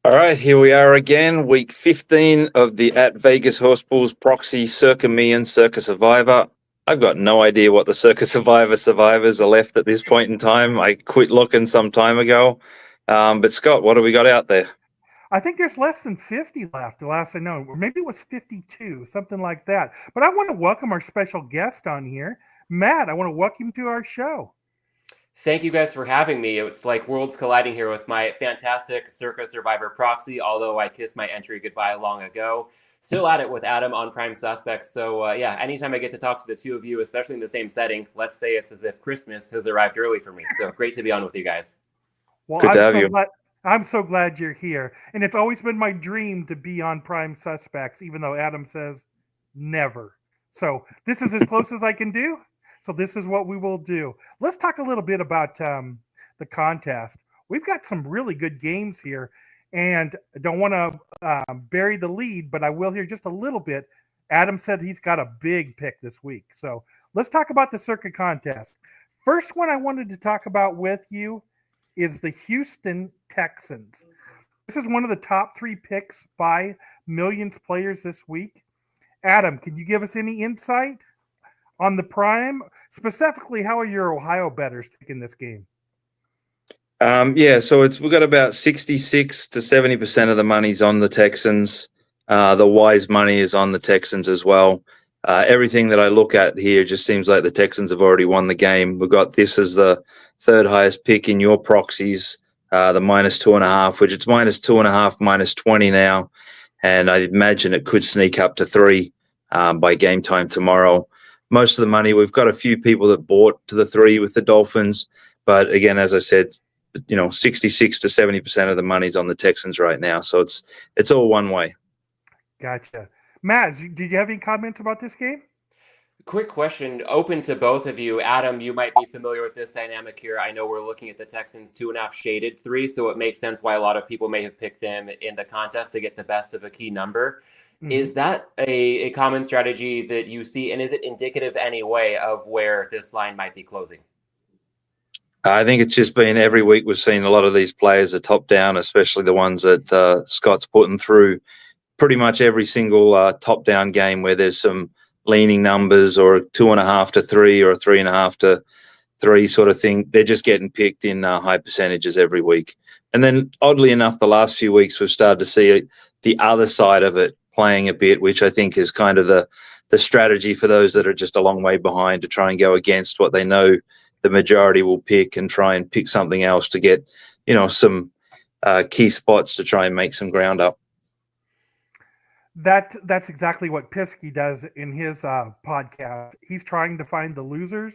All right, here we are again, week 15 of the At Vegas Horse Bulls proxy Circa Me and Circa Survivor. I've got no idea what the Circa survivors are left at this point in time. I quit looking some time ago. But Scott, what have we got out there? I think there's less than 50 left, the last I know, or maybe it was 52, something like that. But I want to welcome our special guest on here, Matt. I want to welcome you to our show. Thank you guys for having me. It's like worlds colliding here with my fantastic Circa Survivor proxy, although I kissed my entry goodbye long ago. Still at it with Adam on Prime Suspects. So, yeah, anytime I get to talk to the two of you, especially in the same setting, let's say it's as if Christmas has arrived early for me. So great to be on with you guys. Well, Good to have you. I'm so glad you're here. And it's always been my dream to be on Prime Suspects, even though Adam says never. So this is as close as I can do. So this is what we will do. Let's talk a little bit about the contest. We've got some really good games here, and I don't want to bury the lead, but I will here just a little bit. Adam said he's got a big pick this week. So let's talk about the Circa contest. First one I wanted to talk about with you is the Houston Texans. This is one of the top 3 picks by Millions players this week. Adam, can you give us any insight on the Prime? Specifically, how are your Ohio bettors taking this game? So we've got about 66 to 70% of the money's on the Texans. The wise money is on the Texans as well. Everything that I look at here just seems like the Texans have already won the game. We've got this as the third highest pick in your proxies, the -2.5, which it's -2.5, -20 now. And I imagine it could sneak up to 3 by game time tomorrow. Most of the money, we've got a few people that bought to the 3 with the Dolphins. But again, as I said, 66 to 70% of the money's on the Texans right now. So it's all one way. Gotcha. Matt, did you have any comments about this game? Quick question, open to both of you. Adam, you might be familiar with this dynamic here. I know we're looking at the Texans 2.5 shaded 3, so it makes sense why a lot of people may have picked them in the contest to get the best of a key number. Mm-hmm. Is that a common strategy that you see, and is it indicative anyway of where this line might be closing? I think it's just been every week we've seen a lot of these players are top down, especially the ones that Scott's putting through pretty much every single top down game where there's some leaning numbers or 2.5 to 3 or 3.5 to 3 sort of thing. They're just getting picked in high percentages every week. And then oddly enough, the last few weeks we've started to see the other side of it playing a bit, which I think is kind of the strategy for those that are just a long way behind to try and go against what they know the majority will pick and try and pick something else to get, some key spots to try and make some ground up. That's exactly what Piskey does in his podcast. He's trying to find the losers,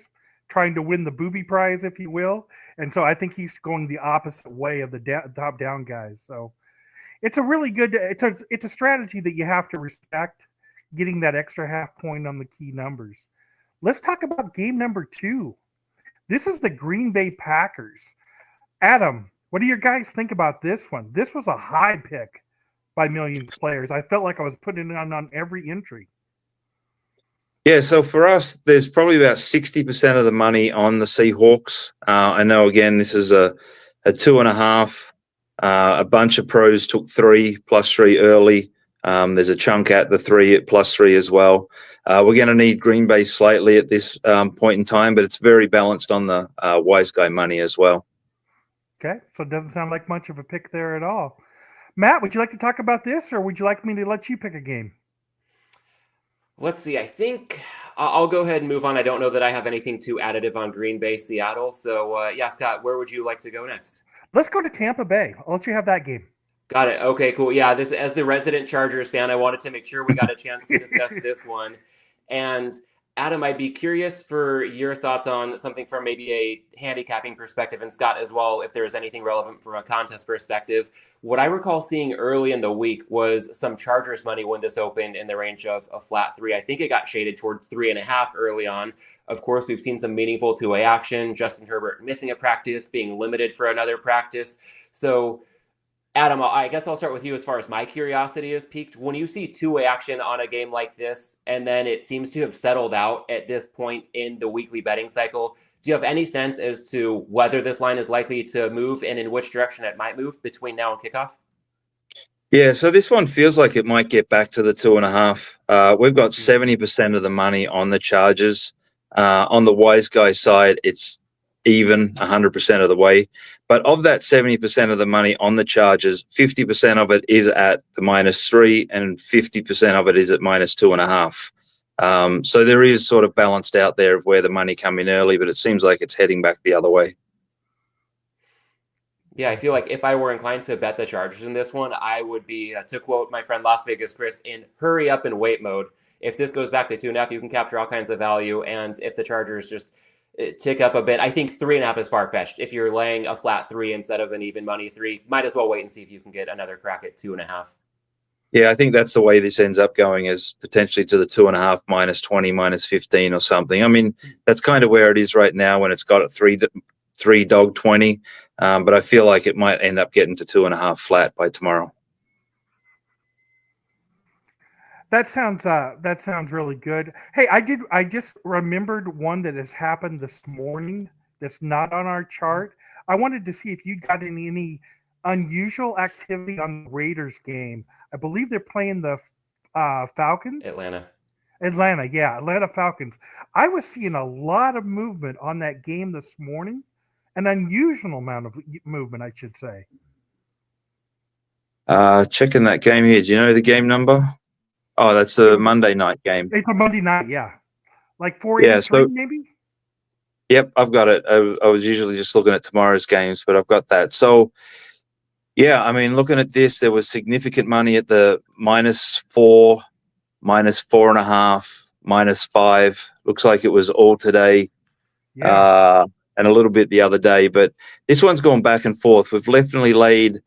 trying to win the booby prize, if you will. And so I think he's going the opposite way of the top down guys. So it's a really good, it's a strategy that you have to respect, getting that extra half point on the key numbers. Let's talk about game number 2. This is the Green Bay Packers. Adam, what do your guys think about this one? This was a high pick by Millions players. I felt like I was putting it on every entry. Yeah, so for us, there's probably about 60% of the money on the Seahawks. I know, again, this is a 2.5. A bunch of pros took 3 plus 3 early. There's a chunk at the 3 at plus 3 as well. We're going to need Green Bay slightly at this point in time, but it's very balanced on the wise guy money as well. Okay, so it doesn't sound like much of a pick there at all. Matt, would you like to talk about this, or would you like me to let you pick a game? Let's see. I think I'll go ahead and move on. I don't know that I have anything too additive on Green Bay, Seattle. So, yeah, Scott, where would you like to go next? Let's go to Tampa Bay. I'll let you have that game. Got it. Okay, cool. Yeah, this as the resident Chargers fan, I wanted to make sure we got a chance to discuss this one. And Adam, I'd be curious for your thoughts on something from maybe a handicapping perspective, and Scott as well, if there's anything relevant from a contest perspective. What I recall seeing early in the week was some Chargers money when this opened in the range of a flat 3. I think it got shaded toward 3.5 early on. Of course, we've seen some meaningful two-way action. Justin Herbert missing a practice, being limited for another practice. So, Adam, I guess I'll start with you as far as my curiosity is piqued. When you see two-way action on a game like this, and then it seems to have settled out at this point in the weekly betting cycle, do you have any sense as to whether this line is likely to move and in which direction it might move between now and kickoff? Yeah, so this one feels like it might get back to the 2.5. We've got 70% of the money on the Chargers. On the wise guy side, it's even 100% of the way. But of that 70% of the money on the Chargers, 50% of it is at the -3 and 50% of it is at -2.5. So there is sort of balanced out there of where the money come in early, but it seems like it's heading back the other way. Yeah, I feel like if I were inclined to bet the Chargers in this one, I would be, to quote my friend Las Vegas Chris, in hurry up and wait mode. If this goes back to 2.5, you can capture all kinds of value. And if the Chargers just tick up a bit, I think 3.5 is far fetched. If you're laying a flat 3 instead of an even money 3, might as well wait and see if you can get another crack at 2.5. Yeah, I think that's the way this ends up going, is potentially to the 2.5, -20, -15 or something. I mean, that's kind of where it is right now when it's got a three dog 20. But I feel like it might end up getting to 2.5 flat by tomorrow. That sounds really good. Hey, I just remembered one that has happened this morning that's not on our chart. I wanted to see if you got any unusual activity on the Raiders game. I believe they're playing the Falcons. Atlanta, yeah, Atlanta Falcons. I was seeing a lot of movement on that game this morning, an unusual amount of movement, I should say. Checking that game here. Do you know the game number? Oh, that's the Monday night game. It's a Monday night, yeah. Like 483 maybe? Yep, I've got it. I was usually just looking at tomorrow's games, but I've got that. So, yeah, I mean, looking at this, there was significant money at the -4, -4.5, -5. Looks like it was all today. Yeah. And a little bit the other day. But this one's gone back and forth. We've definitely laid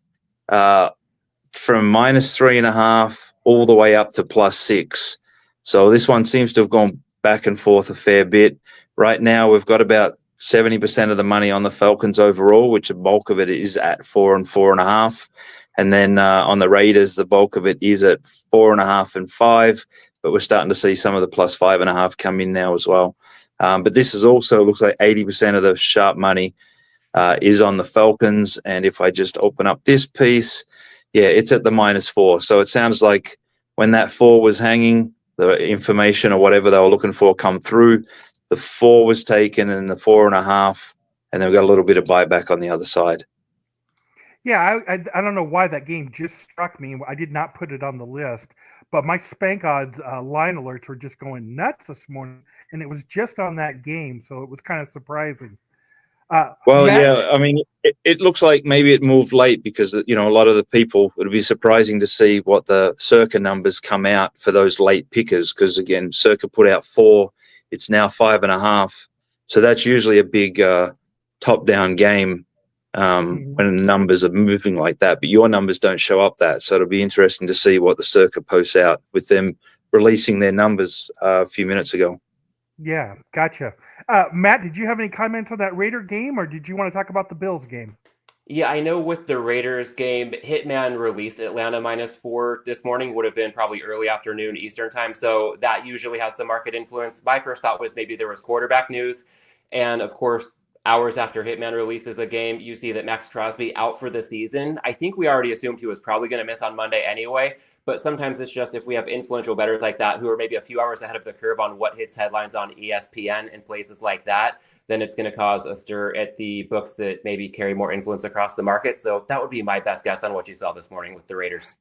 from -3.5 all the way up to +6. So this one seems to have gone back and forth a fair bit. Right now, we've got about 70% of the money on the Falcons overall, which the bulk of it is at 4 and 4.5. And then on the Raiders, the bulk of it is at 4.5 and 5. But we're starting to see some of the +5.5 come in now as well. But this is also looks like 80% of the sharp money is on the Falcons. And if I just open up this piece, yeah, it's at the -4. So it sounds like when that 4 was hanging, the information or whatever they were looking for come through. The 4 was taken and the 4.5, and then we got a little bit of buyback on the other side. Yeah, I don't know why that game just struck me. I did not put it on the list, but my Spank Odds line alerts were just going nuts this morning, and it was just on that game, so it was kind of surprising. Well, yeah, I mean, it looks like maybe it moved late because, a lot of the people, it would be surprising to see what the Circa numbers come out for those late pickers because, again, Circa put out 4. It's now 5.5. So that's usually a big top-down game when the numbers are moving like that. But your numbers don't show up that. So it'll be interesting to see what the Circa posts out with them releasing their numbers a few minutes ago. Yeah, gotcha. Matt, did you have any comments on that Raider game, or did you want to talk about the Bills game? Yeah, I know with the Raiders game, Hitman released Atlanta -4 this morning, would have been probably early afternoon Eastern time. So that usually has some market influence. My first thought was maybe there was quarterback news. And of course, hours after Hitman releases a game, you see that Max Crosby out for the season. I think we already assumed he was probably going to miss on Monday anyway. But sometimes it's just if we have influential bettors like that who are maybe a few hours ahead of the curve on what hits headlines on ESPN and places like that, then it's going to cause a stir at the books that maybe carry more influence across the market. So that would be my best guess on what you saw this morning with the Raiders.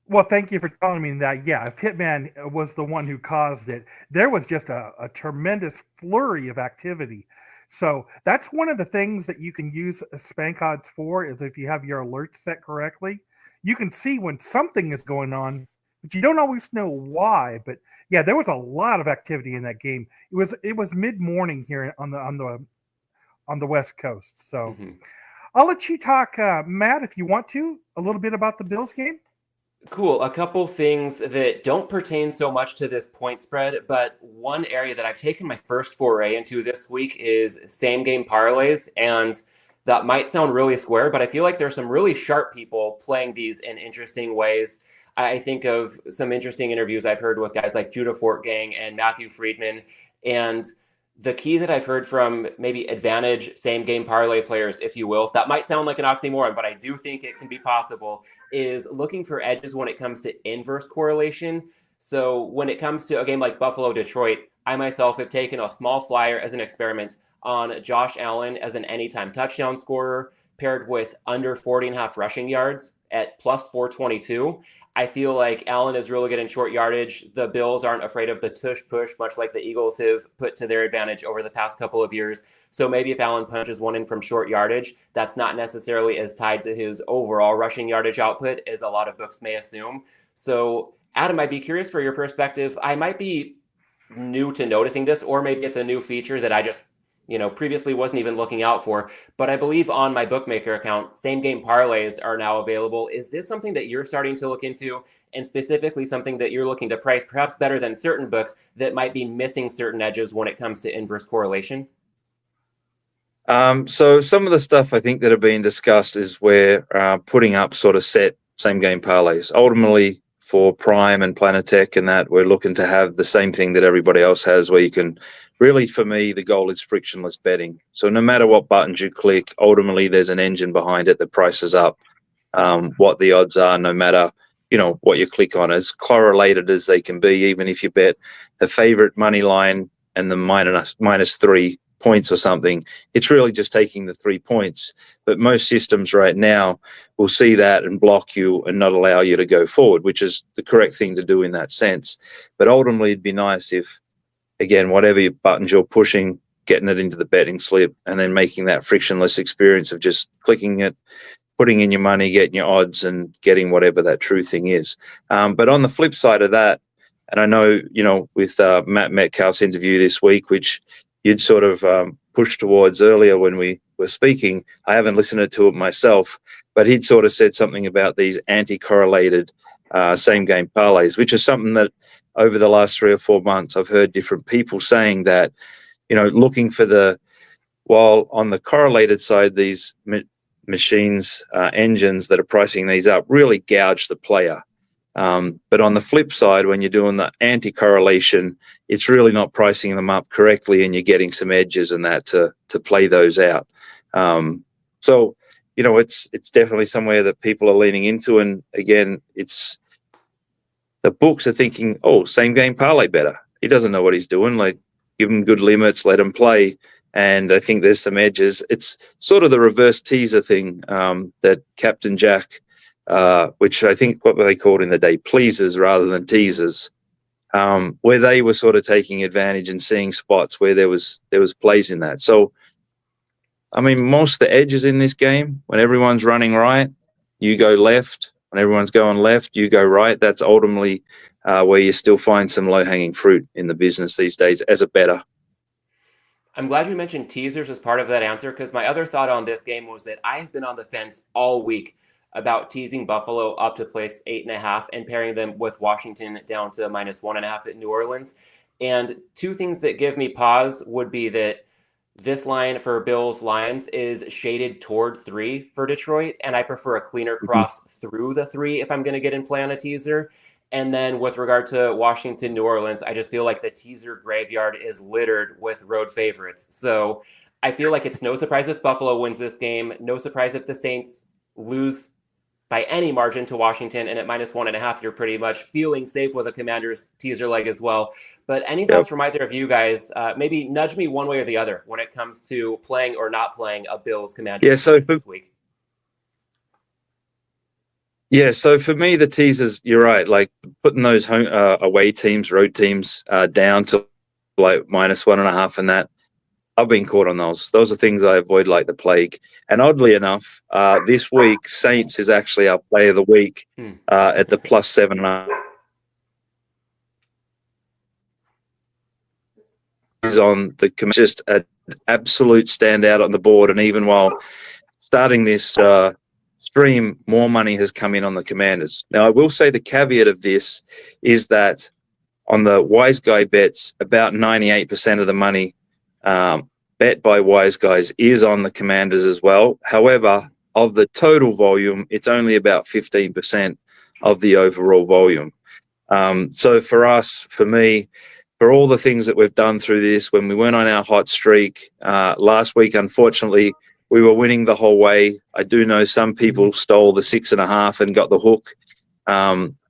Well, thank you for telling me that. Yeah, if Hitman was the one who caused it, there was just a tremendous flurry of activity. So that's one of the things that you can use Spank Odds for is if you have your alerts set correctly, you can see when something is going on, but you don't always know why. But yeah, there was a lot of activity in that game. It was mid-morning here on the West Coast. So I'll let you talk, Matt, if you want to, a little bit about the Bills game. Cool. A couple things that don't pertain so much to this point spread, but one area that I've taken my first foray into this week is same game parlays. And that might sound really square, but I feel like there's some really sharp people playing these in interesting ways. I think of some interesting interviews I've heard with guys like Judah Fortgang and Matthew Friedman. And the key that I've heard from maybe advantage same game parlay players, if you will, that might sound like an oxymoron, but I do think it can be possible, is looking for edges when it comes to inverse correlation. So when it comes to a game like Buffalo Detroit, I myself have taken a small flyer as an experiment on Josh Allen as an anytime touchdown scorer paired with under 40.5 rushing yards at plus 422. I feel like Allen is really good in short yardage. The Bills aren't afraid of the tush push, much like the Eagles have put to their advantage over the past couple of years. So maybe if Allen punches one in from short yardage, that's not necessarily as tied to his overall rushing yardage output as a lot of books may assume. So Adam, I'd be curious for your perspective. I might be new to noticing this, or maybe it's a new feature that I just previously wasn't even looking out for, but I believe on my bookmaker account, same game parlays are now available. Is this something that you're starting to look into, and specifically something that you're looking to price perhaps better than certain books that might be missing certain edges when it comes to inverse correlation? So some of the stuff I think that are being discussed is where putting up sort of set same game parlays. Ultimately, for Prime and Planetech and that, we're looking to have the same thing that everybody else has, where you can really, for me, the goal is frictionless betting. So no matter what buttons you click, ultimately there's an engine behind it that prices up what the odds are, no matter, what you click on, as correlated as they can be. Even if you bet the favorite money line and the minus 3 points or something, it's really just taking the 3 points. But most systems right now will see that and block you and not allow you to go forward, which is the correct thing to do in that sense. But ultimately, it'd be nice if, again, whatever buttons you're pushing, getting it into the betting slip and then making that frictionless experience of just clicking it, putting in your money, getting your odds and getting whatever that true thing is. But on the flip side of that, and I know, with Matt Metcalf's interview this week, which you'd sort of pushed towards earlier when we were speaking, I haven't listened to it myself, but he'd sort of said something about these anti-correlated same game parlays, which is something that over the last 3 or 4 months, I've heard different people saying that, looking for while on the correlated side, these machines, engines that are pricing these up really gouge the player. But on the flip side, when you're doing the anti-correlation, it's really not pricing them up correctly, and you're getting some edges in that to play those out. So, it's definitely somewhere that people are leaning into. And again, it's the books are thinking, oh, same game parlay better. He doesn't know what he's doing. Like, give him good limits, let him play. And I think there's some edges. It's sort of the reverse teaser thing that Captain Jack, which I think what were they called in the day, pleasers rather than teasers, where they were sort of taking advantage and seeing spots where there was plays in that. So, I mean, most of the edges in this game, when everyone's running right, you go left. When everyone's going left, you go right. That's ultimately where you still find some low-hanging fruit in the business these days as a bettor. I'm glad you mentioned teasers as part of that answer, because my other thought on this game was that I've been on the fence all week about teasing Buffalo up to place 8.5 and pairing them with Washington down to minus 1.5 at New Orleans. And two things that give me pause would be that this line for Bills Lions is shaded toward 3 for Detroit, and I prefer a cleaner cross through the 3 if I'm going to get in play on a teaser. And then with regard to Washington, New Orleans, I just feel like the teaser graveyard is littered with road favorites. So I feel like it's no surprise if Buffalo wins this game. No surprise if the Saints lose by any margin to Washington, and at minus 1.5, you're pretty much feeling safe with a Commanders teaser leg as well. But any thoughts from either of you guys? Maybe nudge me one way or the other when it comes to playing or not playing a Bills Commanders this week. Yeah, so for me, the teasers, you're right, like putting those home, away teams, road teams down to like minus 1.5 and that, I've been caught on those. Those are things I avoid like the plague. And oddly enough, this week, Saints is actually our play of the week at the plus 7.5. Is on the just an absolute standout on the board. And even while starting this stream, more money has come in on the Commanders. Now, I will say the caveat of this is that on the Wise Guy bets, about 98% of the money bet by Wise Guys is on the Commanders as well. However, of the total volume, it's only about 15% of the overall volume. So for me, for all the things that we've done through this, when we went on our hot streak last week, unfortunately, we were winning the whole way. I do know some people stole the 6.5 and got the hook.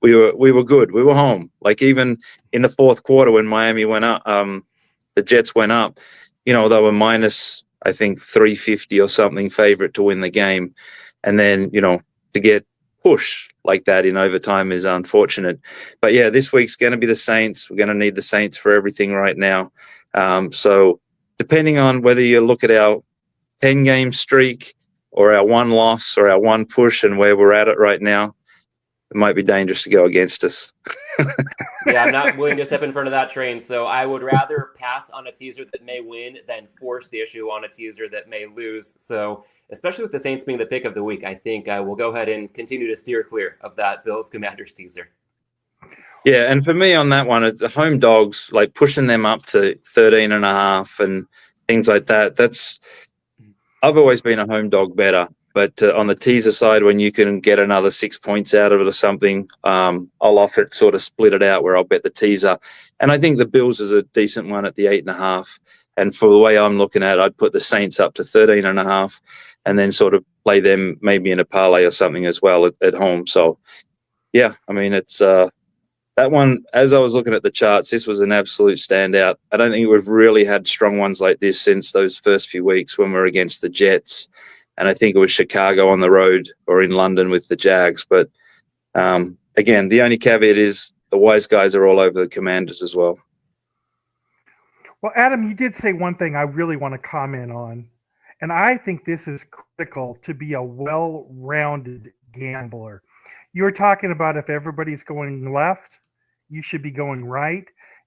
We were good. We were home. Like even in the fourth quarter when Miami went up, the Jets went up, they were minus, I think, 350 or something favorite to win the game. And then, to get pushed like that in overtime is unfortunate. But yeah, this week's going to be the Saints. We're going to need the Saints for everything right now. So depending on whether you look at our 10-game streak or our one loss or our one push and where we're at it right now, it might be dangerous to go against us. Yeah, I'm not willing to step in front of that train. So I would rather pass on a teaser that may win than force the issue on a teaser that may lose. So especially with the Saints being the pick of the week, I think I will go ahead and continue to steer clear of that Bills Commanders teaser. Yeah, and for me on that one, it's the home dogs, like pushing them up to 13.5 and things like that. I've always been a home dog better. But on the teaser side, when you can get another 6 points out of it or something, I'll often sort of split it out where I'll bet the teaser. And I think the Bills is a decent one at the 8.5. And for the way I'm looking at it, I'd put the Saints up to 13.5 and then sort of play them maybe in a parlay or something as well at home. So, yeah, I mean, it's that one, as I was looking at the charts, this was an absolute standout. I don't think we've really had strong ones like this since those first few weeks when we were against the Jets. And I think it was Chicago on the road or in London with the Jags. But again, the only caveat is the wise guys are all over the Commanders as well. Well, Adam, you did say one thing I really want to comment on. And I think this is critical to be a well-rounded gambler. You were talking about if everybody's going left, you should be going right.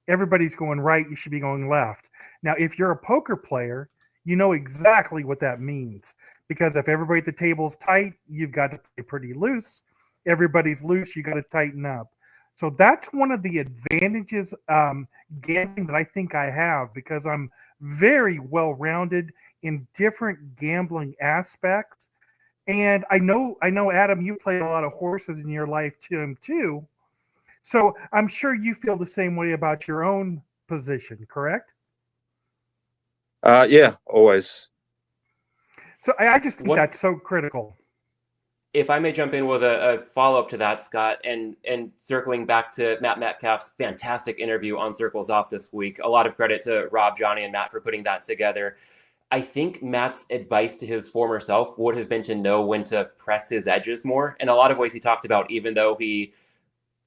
Everybody's going right, you should be going left. Now, if you're a poker player, you know exactly what that means. Because if everybody at the table's tight, you've got to play pretty loose. Everybody's loose, you got to tighten up. So that's one of the advantages gambling that I think I have, because I'm very well-rounded in different gambling aspects. And I know, Adam, you played a lot of horses in your life too. So I'm sure you feel the same way about your own position, correct? Yeah, always. So I just think that's so critical. If I may jump in with a follow-up to that, Scott, and circling back to Matt Metcalf's fantastic interview on Circles Off this week. A lot of credit to Rob, Johnny, and Matt for putting that together. I think Matt's advice to his former self would have been to know when to press his edges more. In a lot of ways he talked about, even though he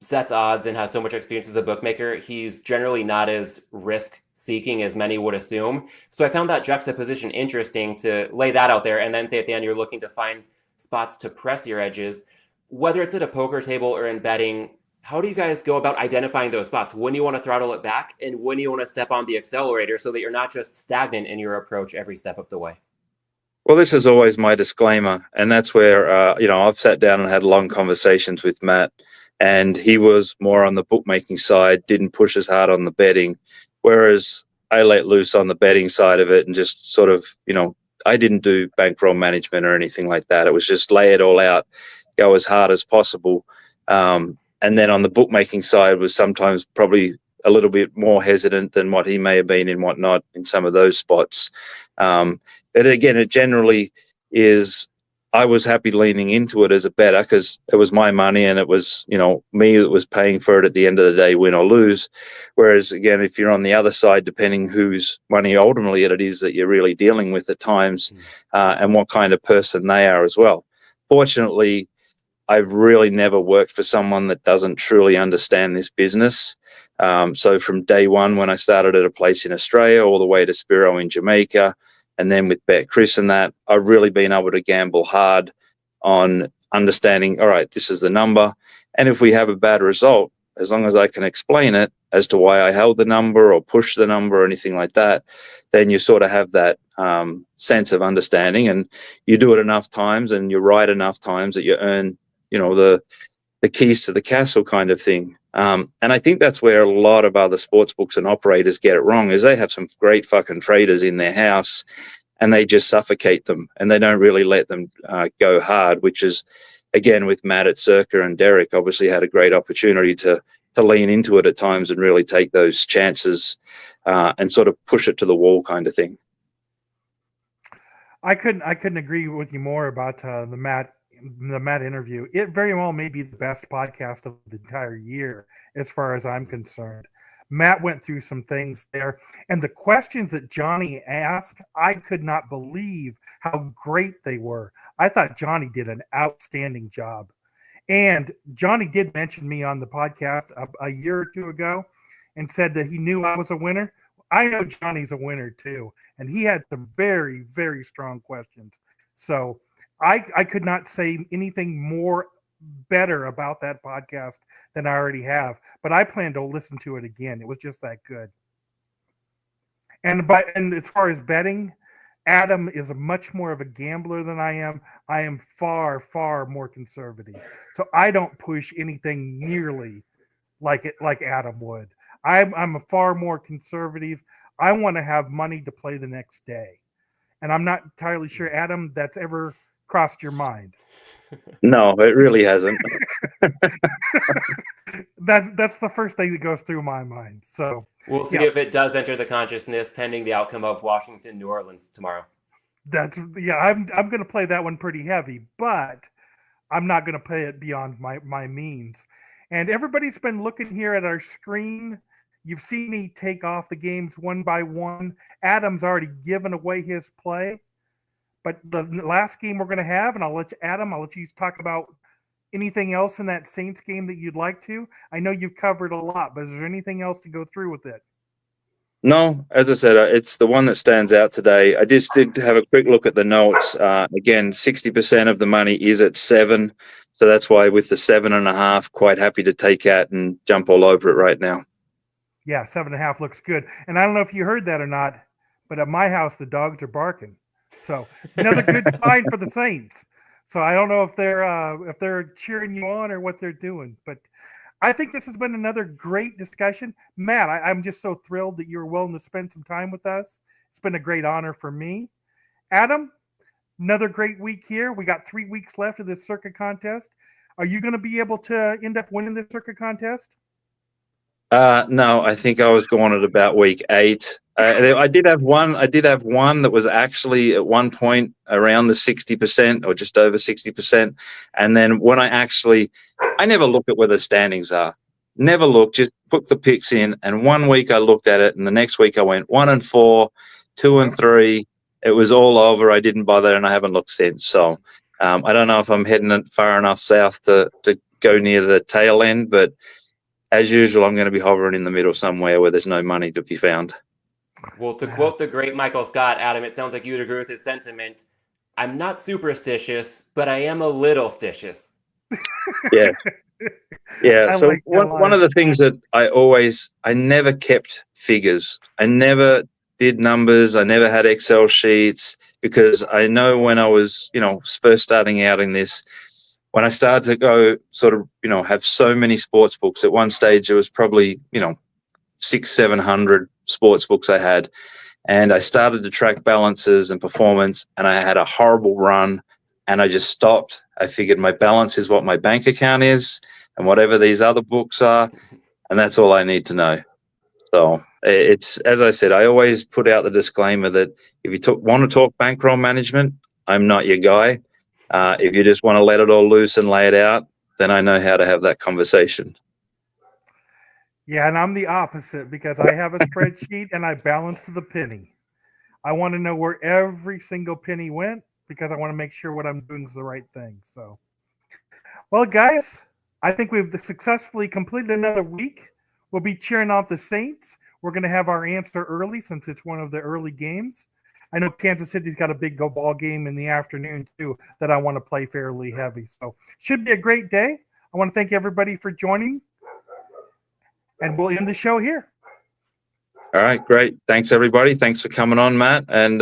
sets odds and has so much experience as a bookmaker, he's generally not as risk-seeking as many would assume. So I found that juxtaposition interesting to lay that out there and then say at the end you're looking to find spots to press your edges. Whether it's at a poker table or in betting, how do you guys go about identifying those spots? When you want to throttle it back and when you want to step on the accelerator so that you're not just stagnant in your approach every step of the way? Well, this is always my disclaimer. And that's where, I've sat down and had long conversations with Matt. And he was more on the bookmaking side, didn't push as hard on the betting, whereas I let loose on the betting side of it and just sort of, I didn't do bankroll management or anything like that. It was just lay it all out, go as hard as possible. And then on the bookmaking side was sometimes probably a little bit more hesitant than what he may have been and whatnot in some of those spots. But again, it generally is, I was happy leaning into it as a bettor because it was my money and it was, me that was paying for it at the end of the day, win or lose. Whereas, again, if you're on the other side, depending whose money ultimately it is that you're really dealing with at times and what kind of person they are as well. Fortunately, I've really never worked for someone that doesn't truly understand this business. So from day one, when I started at a place in Australia all the way to Spiro in Jamaica, and then with Bet Chris and that, I've really been able to gamble hard on understanding, all right, this is the number. And if we have a bad result, as long as I can explain it as to why I held the number or pushed the number or anything like that, then you sort of have that sense of understanding. And you do it enough times and you're right enough times that you earn, the keys to the castle kind of thing. And I think that's where a lot of other sports books and operators get it wrong, is they have some great fucking traders in their house and they just suffocate them and they don't really let them go hard, which is, again, with Matt at Circa and Derek, obviously had a great opportunity to lean into it at times and really take those chances and sort of push it to the wall kind of thing. I couldn't agree with you more about the Matt interview. It very well may be the best podcast of the entire year, as far as I'm concerned. Matt went through some things there, and the questions that Johnny asked, I could not believe how great they were. I thought Johnny did an outstanding job. And Johnny did mention me on the podcast a year or two ago and said that he knew I was a winner. I know Johnny's a winner too, and he had some very, very strong questions. So I could not say anything more better about that podcast than I already have, but I plan to listen to it again. It was just that good. And as far as betting, Adam is much more of a gambler than I am. I am far, far more conservative. So I don't push anything nearly like Adam would. I'm a far more conservative. I want to have money to play the next day. And I'm not entirely sure, Adam, that's ever crossed your mind. No, it really hasn't. That's the first thing that goes through my mind. So we'll see if it does enter the consciousness pending the outcome of Washington, New Orleans tomorrow. I'm going to play that one pretty heavy, but I'm not going to play it beyond my means. And everybody's been looking here at our screen. You've seen me take off the games one by one. Adam's already given away his play. But the last game we're going to have, and I'll let you talk about anything else in that Saints game that you'd like to. I know you've covered a lot, but is there anything else to go through with it? No, as I said, it's the one that stands out today. I just did have a quick look at the notes. Again, 60% of the money is at 7. So that's why with the 7.5, quite happy to take out and jump all over it right now. Yeah, 7.5 looks good. And I don't know if you heard that or not, but at my house, the dogs are barking. So another good sign for the Saints. So I don't know if they're cheering you on or what they're doing, but I think this has been another great discussion. Matt, I'm just so thrilled that you're willing to spend some time with us. It's been a great honor for me. Adam, another great week here. We got 3 weeks left of this Circa contest. Are you going to be able to end up winning the Circa contest? No, I think I was going at about week 8. I did have one that was actually at one point around the 60% or just over 60%. And then when I never look at where the standings are. Never look, just put the picks in. And one week I looked at it, and the next week I went 1-4, 2-3. It was all over. I didn't bother, and I haven't looked since. So I don't know if I'm heading far enough south to go near the tail end, but as usual, I'm going to be hovering in the middle somewhere where there's no money to be found. Well, to quote the great Michael Scott, Adam, it sounds like you'd agree with his sentiment. I'm not superstitious, but I am a little stitious. Yeah. Yeah. So one of the things that I never kept figures. I never did numbers. I never had Excel sheets because I know when I was, first starting out in this, when I started to go sort of, have so many sports books, at one stage it was probably, 600-700 sports books I had. And I started to track balances and performance, and I had a horrible run, and I just stopped. I figured my balance is what my bank account is and whatever these other books are, and that's all I need to know. So it's, as I said, I always put out the disclaimer that if you want to talk bankroll management, I'm not your guy. If you just want to let it all loose and lay it out, then I know how to have that conversation. Yeah, and I'm the opposite because I have a spreadsheet and I balance to the penny. I want to know where every single penny went because I want to make sure what I'm doing is the right thing. So, well, guys, I think we've successfully completed another week. We'll be cheering on the Saints. We're going to have our answer early since it's one of the early games. I know Kansas City's got a big ball game in the afternoon, too, that I want to play fairly heavy. So should be a great day. I want to thank everybody for joining, and we'll end the show here. All right, great. Thanks, everybody. Thanks for coming on, Matt. And